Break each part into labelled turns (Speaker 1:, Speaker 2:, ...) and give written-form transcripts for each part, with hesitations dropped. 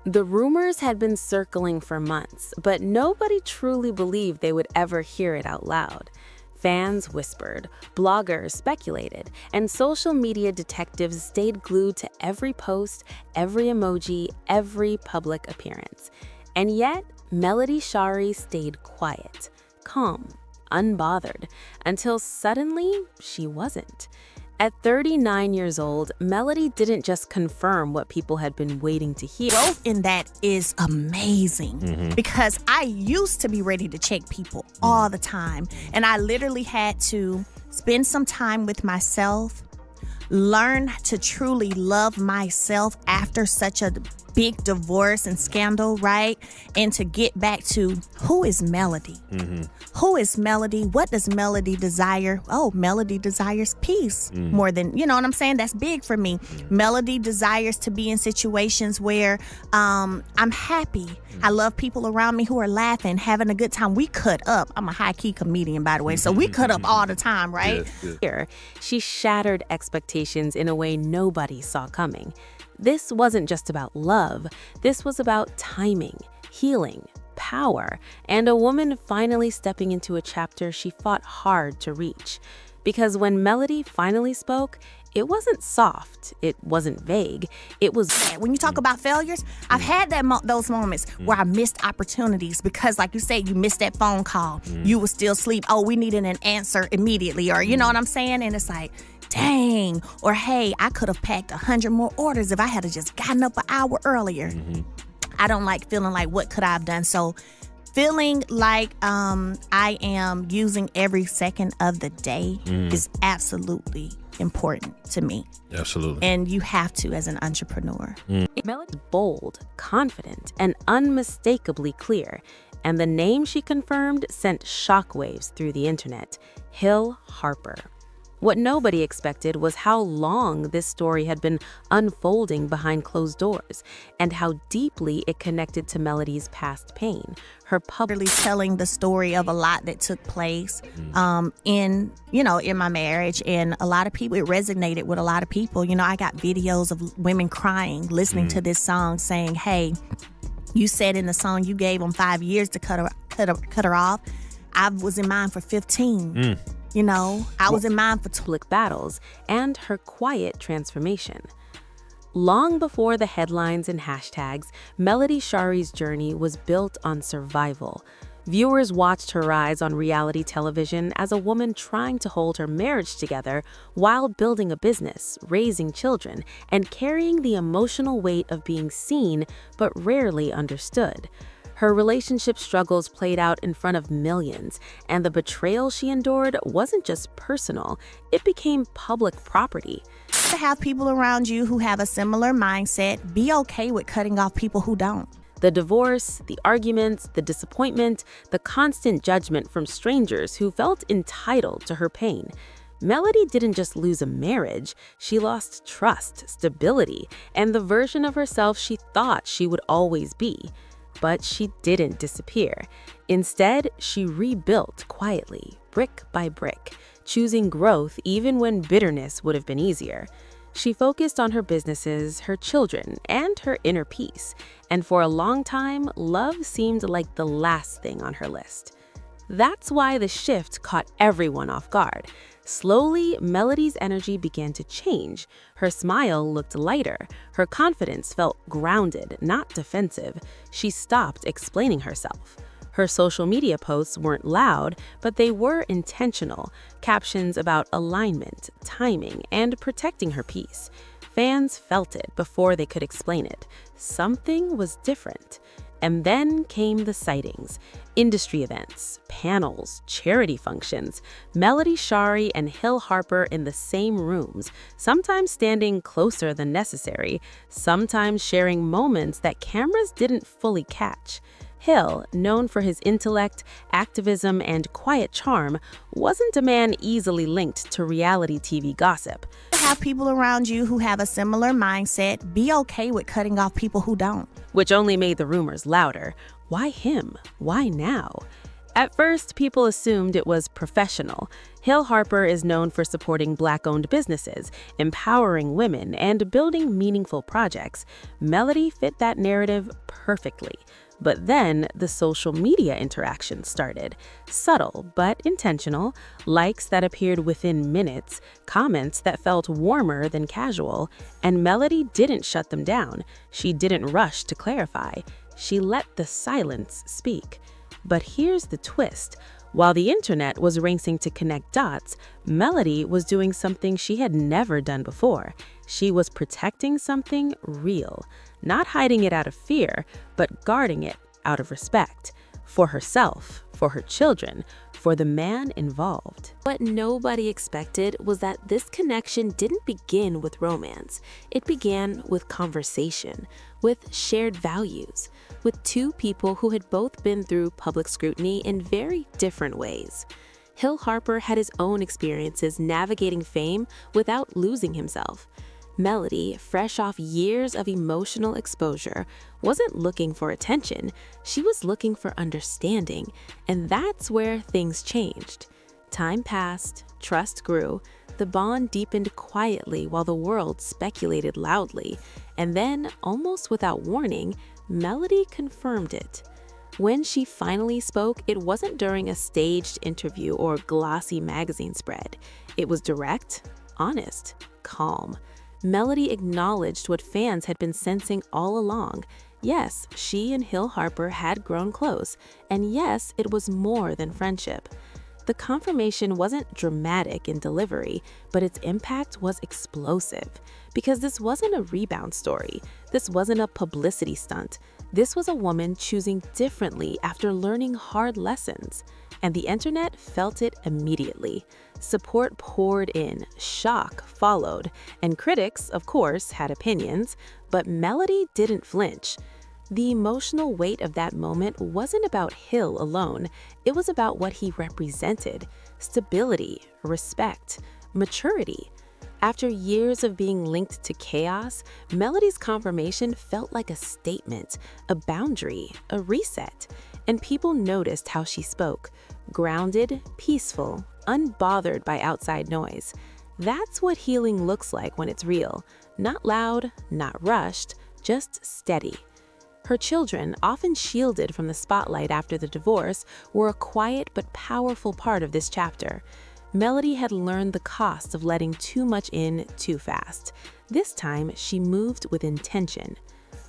Speaker 1: The rumors had been circling for months, but nobody truly believed they would ever hear it out loud. Fans whispered, bloggers speculated, and social media detectives stayed glued to every post, every emoji, every public appearance. And yet, Melody Shari stayed quiet, calm, unbothered, until suddenly she wasn't. At 39 years old, Melody didn't just confirm what people had been waiting to hear.
Speaker 2: Growth in that is amazing because I used to be ready to check people all the time. And I literally had to spend some time with myself, learn to truly love myself after such a big divorce and scandal, right? And to get back to who is Melody? Who is Melody? What does Melody desire? Oh, Melody desires peace more than, you know what I'm saying? That's big for me. Melody desires to be in situations where I'm happy. I love people around me who are laughing, having a good time. We cut up. I'm a high-key comedian, by the way, so we cut up all the time, right?
Speaker 1: Here, she shattered expectations in a way nobody saw coming. This wasn't just about love. This was about timing, healing, power, and a woman finally stepping into a chapter she fought hard to reach. Because when Melody finally spoke, it wasn't soft, it wasn't vague, it was...
Speaker 2: When you talk about failures, I've had those moments where I missed opportunities because, like you said, you missed that phone call. You were still asleep. Oh, we needed an answer immediately, or you know what I'm saying? And it's like, dang, or hey, I could have packed 100 more orders if I had just gotten up an hour earlier. I don't like feeling like, what could I have done? So feeling like I am using every second of the day is absolutely important to me.
Speaker 3: Absolutely.
Speaker 2: And you have to as an entrepreneur.
Speaker 1: Melody bold, confident, and unmistakably clear. And the name she confirmed sent shockwaves through the internet: Hill Harper. What nobody expected was how long this story had been unfolding behind closed doors and how deeply it connected to Melody's past pain. Her
Speaker 2: publicly telling the story of a lot that took place in my marriage, and a lot of people, it resonated with a lot of people. You know, I got videos of women crying, listening to this song, saying, hey, you said in the song you gave them 5 years to cut her off. I was in mine for 15. You know, I was in mine for
Speaker 1: public battles and her quiet transformation. Long before the headlines and hashtags, Melody Shari's journey was built on survival. Viewers watched her rise on reality television as a woman trying to hold her marriage together while building a business, raising children, and carrying the emotional weight of being seen but rarely understood. Her relationship struggles played out in front of millions, and the betrayal she endured wasn't just personal, it became public property.
Speaker 2: To have people around you who have a similar mindset, be okay with cutting off people who don't.
Speaker 1: The divorce, the arguments, the disappointment, the constant judgment from strangers who felt entitled to her pain. Melody didn't just lose a marriage, she lost trust, stability, and the version of herself she thought she would always be. But she didn't disappear. Instead, she rebuilt quietly, brick by brick, choosing growth even when bitterness would have been easier. She focused on her businesses, her children, and her inner peace. And for a long time, love seemed like the last thing on her list. That's why the shift caught everyone off guard. Slowly, Melody's energy began to change. Her smile looked lighter. Her confidence felt grounded, not defensive. She stopped explaining herself. Her social media posts weren't loud, but they were intentional. Captions about alignment, timing, and protecting her peace. Fans felt it before they could explain it. Something was different. And then came the sightings, industry events, panels, charity functions, Melody Shari and Hill Harper in the same rooms, sometimes standing closer than necessary, sometimes sharing moments that cameras didn't fully catch. Hill, known for his intellect, activism, and quiet charm, wasn't a man easily linked to reality TV gossip.
Speaker 2: Have people around you who have a similar mindset, be okay with cutting off people who don't.
Speaker 1: Which only made the rumors louder. Why him? Why now? At first, people assumed it was professional. Hill Harper is known for supporting Black-owned businesses, empowering women, and building meaningful projects. Melody fit that narrative perfectly. But then the social media interaction started. Subtle but intentional, likes that appeared within minutes, comments that felt warmer than casual, and Melody didn't shut them down. She didn't rush to clarify. She let the silence speak. But here's the twist. While the internet was racing to connect dots, Melody was doing something she had never done before. She was protecting something real, not hiding it out of fear, but guarding it out of respect. For herself, for her children, for the man involved.
Speaker 3: What nobody expected was that this connection didn't begin with romance. It began with conversation, with shared values, with two people who had both been through public scrutiny in very different ways. Hill Harper had his own experiences navigating fame without losing himself. Melody, fresh off years of emotional exposure, wasn't looking for attention. She was looking for understanding, and that's where things changed. Time passed, trust grew, the bond deepened quietly while the world speculated loudly, and then, almost without warning, Melody confirmed it. When she finally spoke, it wasn't during a staged interview or glossy magazine spread. It was direct, honest, calm. Melody acknowledged what fans had been sensing all along. Yes, she and Hill Harper had grown close, and yes, it was more than friendship. The confirmation wasn't dramatic in delivery, but its impact was explosive. Because this wasn't a rebound story. This wasn't a publicity stunt. This was a woman choosing differently after learning hard lessons. And the internet felt it immediately. Support poured in, shock followed, and critics, of course, had opinions, but Melody didn't flinch. The emotional weight of that moment wasn't about Hill alone. It was about what he represented: stability, respect, maturity. After years of being linked to chaos, Melody's confirmation felt like a statement, a boundary, a reset. And people noticed how she spoke: grounded, peaceful, unbothered by outside noise. That's what healing looks like when it's real. Not loud, not rushed, just steady. Her children, often shielded from the spotlight after the divorce, were a quiet but powerful part of this chapter. Melody had learned the cost of letting too much in too fast. This time, she moved with intention.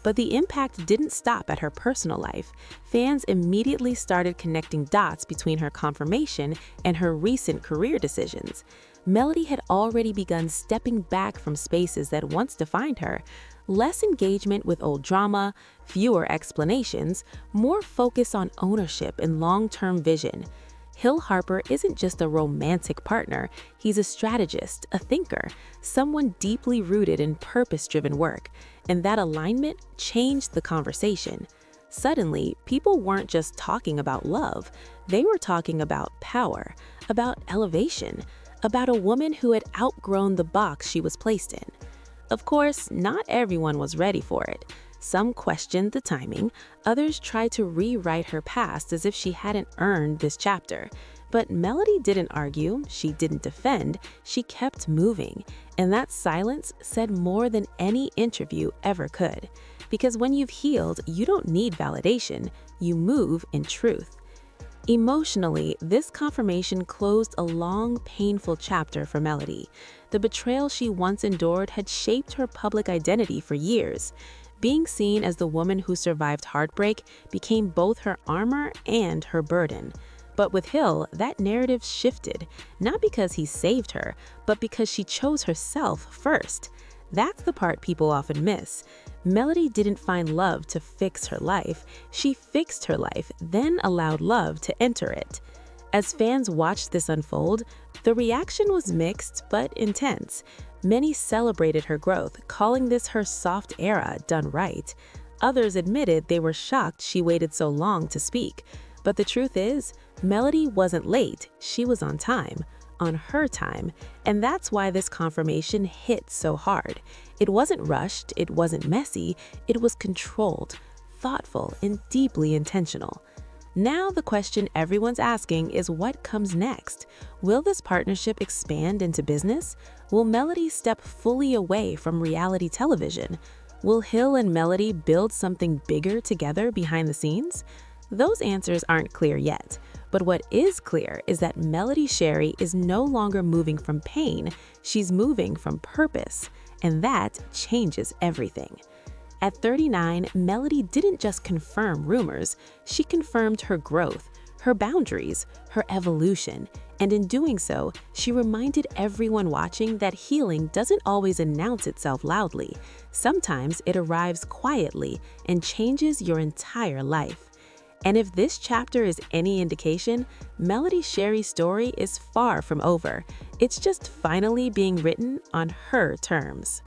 Speaker 3: But the impact didn't stop at her personal life. Fans immediately started connecting dots between her confirmation and her recent career decisions. Melody had already begun stepping back from spaces that once defined her. Less engagement with old drama, fewer explanations, more focus on ownership and long-term vision. Hill Harper isn't just a romantic partner, he's a strategist, a thinker, someone deeply rooted in purpose-driven work, and that alignment changed the conversation. Suddenly, people weren't just talking about love, they were talking about power, about elevation, about a woman who had outgrown the box she was placed in. Of course, not everyone was ready for it. Some questioned the timing, others tried to rewrite her past as if she hadn't earned this chapter. But Melody didn't argue, she didn't defend, she kept moving. And that silence said more than any interview ever could. Because when you've healed, you don't need validation, you move in truth. Emotionally, this confirmation closed a long, painful chapter for Melody. The betrayal she once endured had shaped her public identity for years. Being seen as the woman who survived heartbreak became both her armor and her burden. But with Hill, that narrative shifted, not because he saved her, but because she chose herself first. That's the part people often miss. Melody didn't find love to fix her life. She fixed her life, then allowed love to enter it. As fans watched this unfold, the reaction was mixed but intense. Many celebrated her growth, calling this her soft era done right. Others admitted they were shocked she waited so long to speak. But the truth is, Melody wasn't late, she was on time. On her time, and that's why this confirmation hit so hard. It wasn't rushed, it wasn't messy, it was controlled, thoughtful, and deeply intentional.
Speaker 1: Now the question everyone's asking is what comes next? Will this partnership expand into business? Will Melody step fully away from reality television? Will Hill and Melody build something bigger together behind the scenes? Those answers aren't clear yet, but what is clear is that Melody Sherry is no longer moving from pain, she's moving from purpose, and that changes everything. At 39, Melody didn't just confirm rumors, she confirmed her growth, her boundaries, her evolution, and in doing so, she reminded everyone watching that healing doesn't always announce itself loudly. Sometimes it arrives quietly and changes your entire life. And if this chapter is any indication, Melody Sherry's story is far from over. It's just finally being written on her terms.